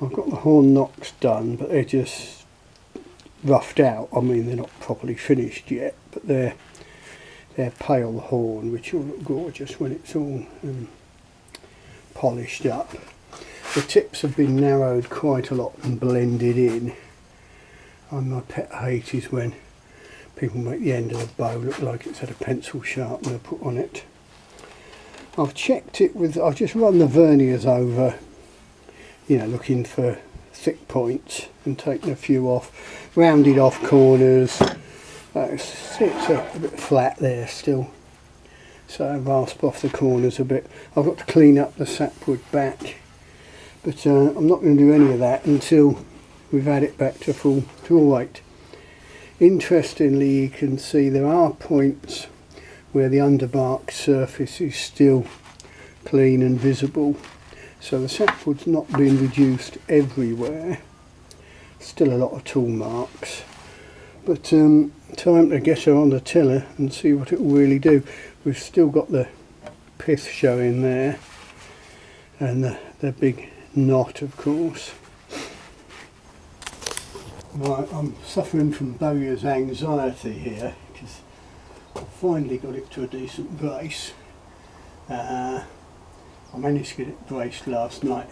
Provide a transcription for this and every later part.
I've got the horn nocks done, but they're just roughed out. I mean, they're not properly finished yet, but they're pale horn, which will look gorgeous when it's all polished up. The tips have been narrowed quite a lot and blended in. And my pet hate is when people make the end of the bow look like it's had a pencil sharpener put on it. I've checked it with, I've just run the verniers over, you know, looking for thick points and taken a few off, rounded off corners. It's a bit flat there still, so I rasp off the corners a bit. I've got to clean up the sapwood back, but I'm not going to do any of that until we've had it back to full weight. Interestingly, you can see there are points where the underbark surface is still clean and visible, so the sapwood's not been reduced everywhere. Still a lot of tool marks, but time to get her on the tiller and see what it will really do. We've still got the pith showing there, and the big knot, of course. Right, I'm suffering from bowyer's anxiety here because I finally got it to a decent brace. I managed to get it braced last night.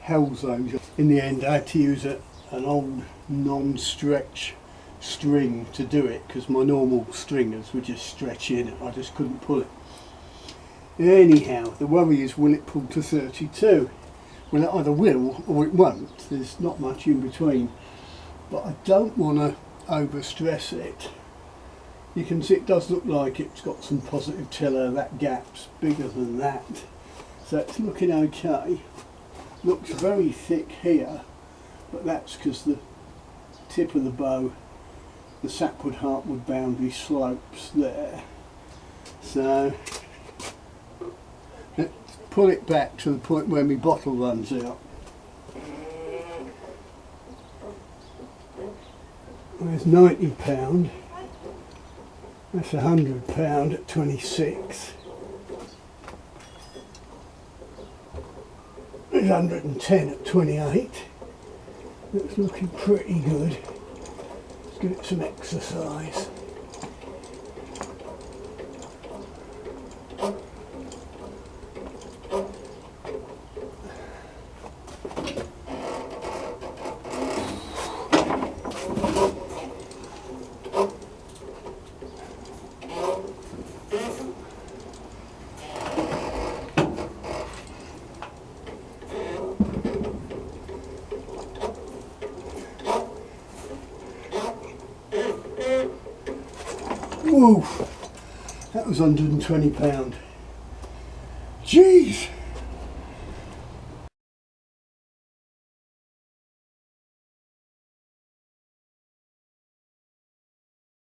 Hell's angel. In the end I had to use an old non-stretch string to do it because my normal stringers would just stretch in and I just couldn't pull it. Anyhow, the worry is, will it pull to 32? Well, it either will or it won't. There's not much in between. But I don't want to overstress it. You can see it does look like it's got some positive tiller. That gap's bigger than that, so it's looking okay. Looks very thick here, but that's because the tip of the bow, the sapwood heartwood boundary slopes there. So let's pull it back to the point where my bottle runs out. There's £90, that's £100 at 26. There's 110 at 28. That's looking pretty good. Let's give it some exercise. Whoa, that was £120. Jeez!